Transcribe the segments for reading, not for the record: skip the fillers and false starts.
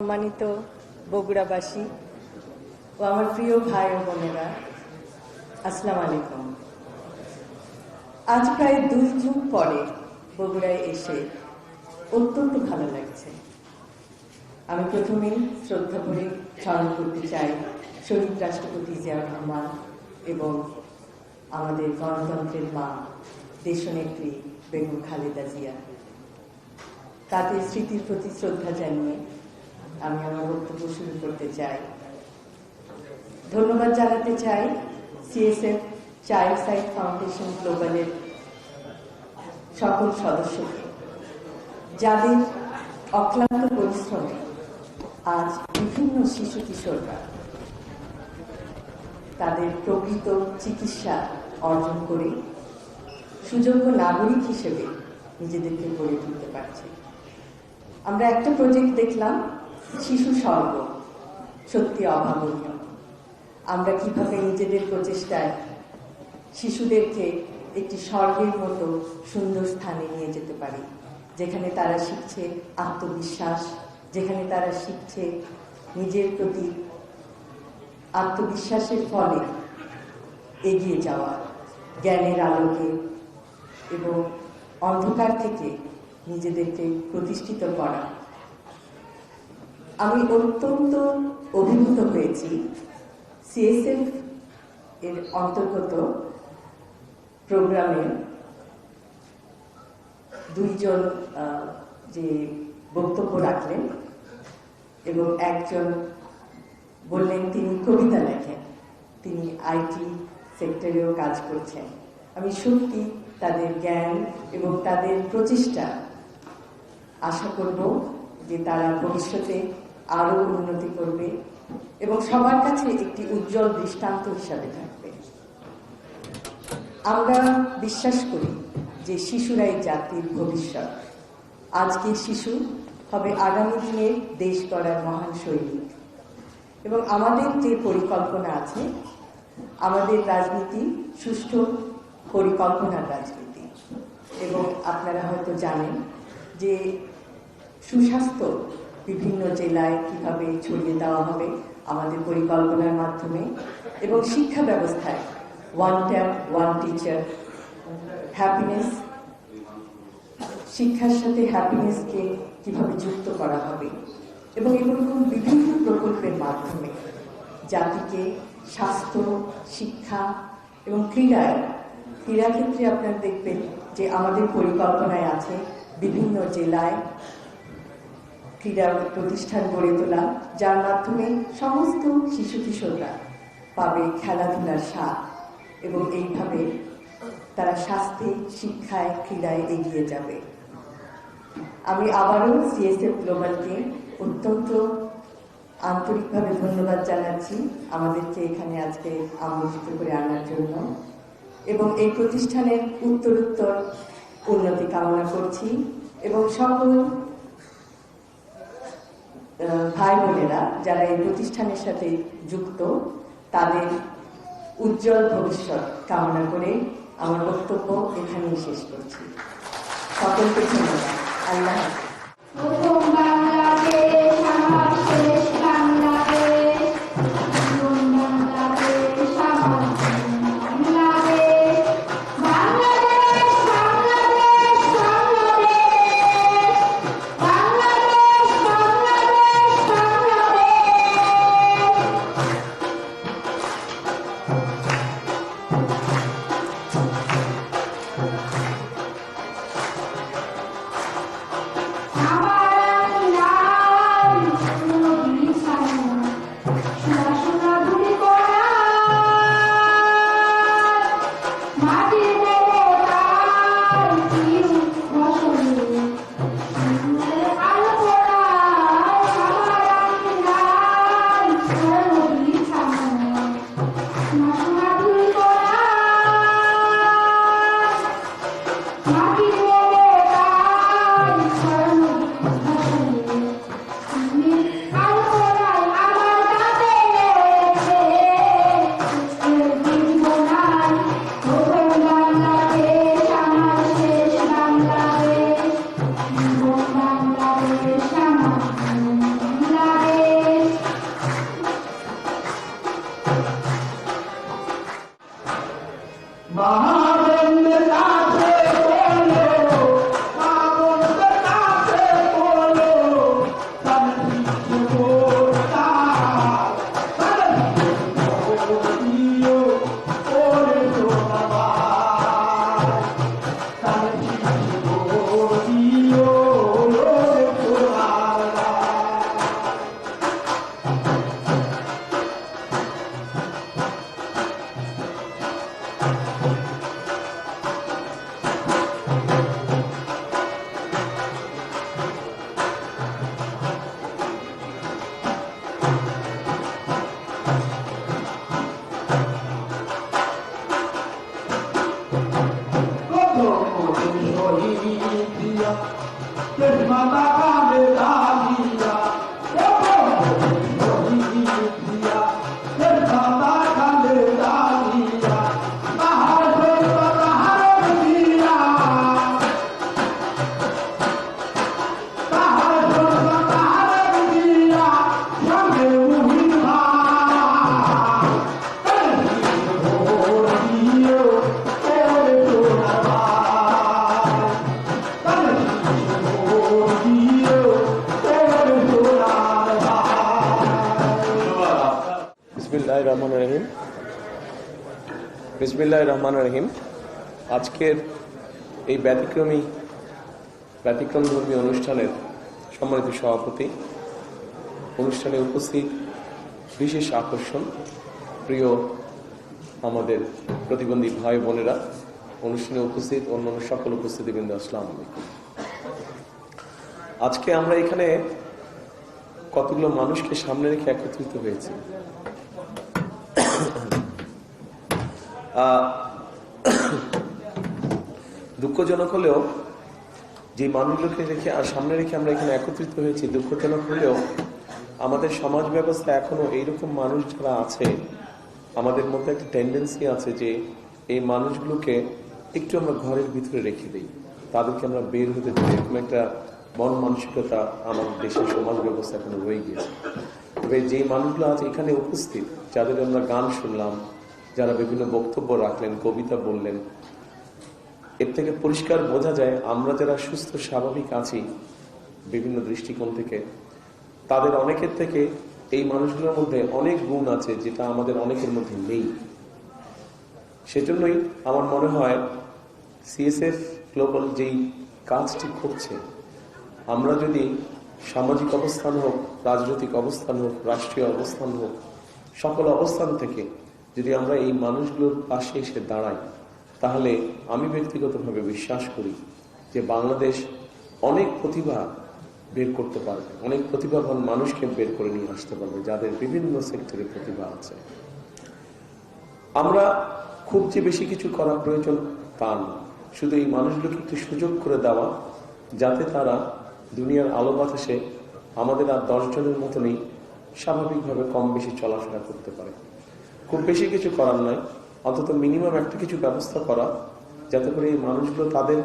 সম্মানিত বগুড়াবাসী ও আমার প্রিয় ভাই ও বোনেরা, আসসালামু আলাইকুম। আজ প্রায় 2 যুগ পরে বগুড়ায় এসে অত্যন্ত ভালো লাগছে। আমি প্রথমেই শ্রদ্ধা করে স্মরণ করতে চাই শহীদ রাষ্ট্রপতি জিয়াউর রহমান এবং আমাদের গণতন্ত্রের মা দেশনেত্রী বেগম খালেদা জিয়া। তাদের স্মৃতির প্রতি শ্রদ্ধা জানিয়ে আমি আমার বক্তব্য শুরু করতে চাই। ধন্যবাদ জানাতে চাই সিএসএফ চাইল্ড সাইড ফাউন্ডেশন গ্লোবালের সকল সদস্যকে, যাদের অক্লান্ত পরিশ্রমে আজ বিভিন্ন শিশু কিশোররা তাদের প্রকৃত চিকিৎসা অর্জন করে সুযোগ্য নাগরিক হিসেবে নিজেদেরকে গড়ে তুলতে পারছে। আমরা একটা প্রজেক্ট দেখলাম, শিশু স্বর্গ, সত্যি অভাবনীয়। আমরা কিভাবে নিজেদের প্রচেষ্টায় শিশুদেরকে একটি স্বর্গের মতো সুন্দর স্থানে নিয়ে যেতে পারি, যেখানে তারা শিখছে আত্মবিশ্বাস, যেখানে তারা শিখছে নিজের প্রতি আত্মবিশ্বাসের ফলে এগিয়ে যাওয়া, জ্ঞানের আলোকে এবং অন্ধকার থেকে নিজেদেরকে প্রতিষ্ঠিত করা। আমি অত্যন্ত অভিভূত হয়েছি সিএসএফ এর অন্তর্গত প্রোগ্রামে 2 জন যে বক্তব্য রাখলেন এবং একজন বললেন তিনি কবিতা লেখেন, তিনি আইটি সেক্টরেও কাজ করছেন। আমি সত্যি তাদের জ্ঞান এবং তাদের প্রচেষ্টা আশা করব যে তারা ভবিষ্যতে আরো উন্নতি করবে এবং সবার কাছে একটি উজ্জ্বল দৃষ্টান্ত হিসাবে থাকবে। আমরা বিশ্বাস করি যে শিশুরাই জাতির ভবিষ্যৎ। আজকের শিশু হবে আগামী দিনের দেশ গড়ার মহান সৈনিক। এবং আমাদের যে পরিকল্পনা আছে, আমাদের রাজনীতি সুষ্ঠু পরিকল্পনার রাজনীতি। এবং আপনারা হয়তো জানেন যে সুস্বাস্থ্য বিভিন্ন জেলায় কিভাবে ছড়িয়ে দেওয়া হবে আমাদের পরিকল্পনার মাধ্যমে, এবং শিক্ষা ব্যবস্থায় 1 ট্যাপ 1 টিচার, হ্যাপিনেস, শিক্ষার সাথে হ্যাপিনেসকে কিভাবে যুক্ত করা হবে, এবং এরকম বিভিন্ন প্রকল্পের মাধ্যমে জাতিকে স্বাস্থ্য, শিক্ষা এবং ক্রীড়াক্ষেত্রে আপনারা দেখবেন যে আমাদের পরিকল্পনায় আছে বিভিন্ন জেলায় ক্রীড়া প্রতিষ্ঠান গড়ে তোলা, যার মাধ্যমে সমস্ত শিশু কিশোররা পাবে খেলাধুলার স্বাদ এবং এইভাবে তারা স্বাস্থ্যে, শিক্ষায়, ক্রীড়ায় এগিয়ে যাবে। আমি আবারও সিএসএফ গ্লোবালকে অত্যন্ত আন্তরিকভাবে ধন্যবাদ জানাচ্ছি আমাদেরকে এখানে আজকে আমন্ত্রিত করে আনার জন্য, এবং এই প্রতিষ্ঠানের উত্তরোত্তর উন্নতি কামনা করছি। এবং সকল ভাই বোনেরা যারা এই প্রতিষ্ঠানের সাথে যুক্ত, তাদের উজ্জ্বল ভবিষ্যৎ কামনা করে আমার বক্তব্য এখানেই শেষ করছি। সকলকে ধন্যবাদ। আল্লাহ বিসমিল্লাহির রহমানির রহিম। আজকের এই ব্যতিক্রমধর্মী অনুষ্ঠানের সম্মানিত সভাপতি, অনুষ্ঠানে উপস্থিত বিশেষ আকর্ষণ, প্রিয় আমাদের প্রতিবন্ধী ভাই বোনেরা, অনুষ্ঠানে উপস্থিত অন্যান্য সকল উপস্থিতিবৃন্দ, আসসালামু আলাইকুম। আজকে আমরা এখানে কতগুলো মানুষকে সামনে রেখে একত্রিত হয়েছি। দুঃখজনক হলেও যে মানুষগুলোকে রেখে আর সামনে রেখে আমরা এখানে একত্রিত হয়েছি, দুঃখজনক হলেও আমাদের সমাজ ব্যবস্থা এখনো এইরকম মানুষ যারা আছে, আমাদের মধ্যে একটা টেন্ডেন্সি আছে যে এই মানুষগুলোকে একটু আমরা ঘরের ভিতরে রেখে দিই, তাদেরকে আমরা বের হতে দিই। এরকম একটা মন মানসিকতা আমাদের দেশের সমাজ ব্যবস্থা এখনো রয়ে গিয়েছে। তবে যেই মানুষগুলো আছে এখানে উপস্থিত, যাদের আমরা গান শুনলাম, যারা বিভিন্ন বক্তব্য রাখলেন, কবিতা বললেন, এর থেকে পরিষ্কার বোঝা যায় আমরা যারা সুস্থ স্বাভাবিক আছি বিভিন্ন দৃষ্টিকোণ থেকে, তাদের অনেকের থেকে এই মানুষগুলোর মধ্যে অনেক গুণ আছে যেটা আমাদের অনেকের মধ্যে নেই। সেজন্যই আমার মনে হয় সিএসএফ গ্লোবাল যেই কাজটি করছে, আমরা যদি সামাজিক অবস্থান হোক, রাজনৈতিক অবস্থান হোক, রাষ্ট্রীয় অবস্থান হোক, সকল অবস্থান থেকে যদি আমরা এই মানুষগুলোর পাশে এসে দাঁড়াই, তাহলে আমি ব্যক্তিগতভাবে বিশ্বাস করি যে বাংলাদেশ অনেক প্রতিভা বের করতে পারবে, অনেক প্রতিভাবান মানুষকে বের করে নিয়ে আসতে পারবে, যাদের বিভিন্ন সেক্টরে প্রতিভা আছে। আমরা খুব যে বেশি কিছু করা প্রয়োজন তা না, শুধু এই মানুষগুলোকে একটু সুযোগ করে দেওয়া, যাতে তারা দুনিয়ার আলো বাতাসে আমাদের আর 10 জনের মতনই স্বাভাবিকভাবে কম বেশি চলাফেরা করতে পারে। খুব বেশি কিছু করার নয়, অন্তত মিনিমাম একটা কিছু ব্যবস্থা করা, যাতে করে এই মানুষগুলো তাদের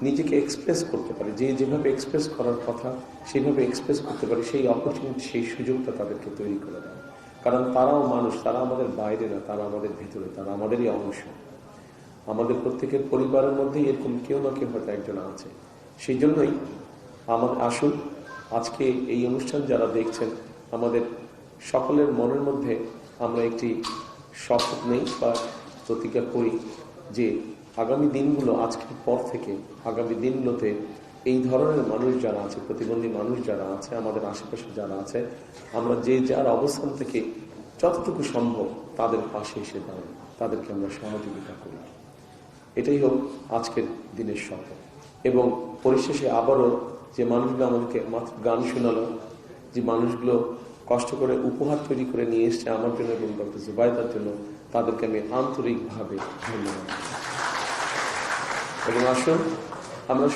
নিজেকে এক্সপ্রেস করতে পারে, যে যেভাবে এক্সপ্রেস করার কথা সেইভাবে এক্সপ্রেস করতে পারে, সেই অপরচুনিটি, সেই সুযোগটা তাদেরকে তৈরি করে দেয়। কারণ তারাও মানুষ, তারা আমাদের বাইরে না, তারা আমাদের ভেতরে, তারা আমাদেরই অংশ। আমাদের প্রত্যেকের পরিবারের মধ্যেই এরকম কেউ না কেউ হয়তো একজন আছে। সেই জন্যই আমার আসুন আজকে এই অনুষ্ঠান যারা দেখছেন, আমাদের সকলের মনের মধ্যে আমরা একটি শপথ নেই বা প্রতিজ্ঞা করি যে আগামী দিনগুলো, আজকের পর থেকে আগামী দিনগুলোতে এই ধরনের মানুষ যারা আছে, প্রতিবন্ধী মানুষ যারা আছে, আমাদের আশেপাশে যারা আছে, আমরা যে যার অবস্থান থেকে যতটুকু সম্ভব তাদের পাশে এসে দাঁড়াই, তাদেরকে আমরা সহযোগিতা করি। এটাই হোক আজকের দিনের শপথ। এবং পরিশেষে আবারও যে মানুষগুলো আমাদেরকে মাত্র গান শোনালো, যে মানুষগুলো কষ্ট করে উপহার তৈরি করে নিয়ে এসছে আমার জন্য এবং ডক্টর জুবাইদার জন্য, তাদেরকে আমি আন্তরিকভাবে ধন্যবাদ। এবং আসুন আমরা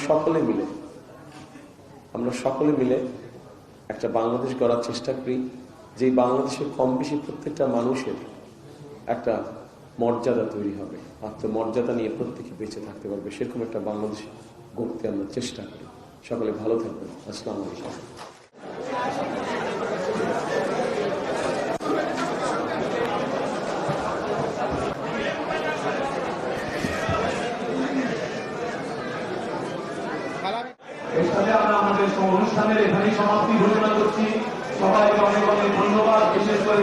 সকলে মিলে একটা বাংলাদেশ গড়ার চেষ্টা করি, যে বাংলাদেশের কম বেশি প্রত্যেকটা মানুষের একটা মর্যাদা তৈরি হবে, আত্মমর্যাদা নিয়ে প্রত্যেকে বেঁচে থাকতে পারবে, সেরকম একটা বাংলাদেশ গড়তে আমরা চেষ্টা করি। সকলে ভালো থাকবেন। আসসালামু আলাইকুম। আমরা আমাদের অনুষ্ঠানের এখানেই সমাপ্তি ঘোষণা করছি। সবাইকে অনেক অনেক ধন্যবাদ, বিশেষ করে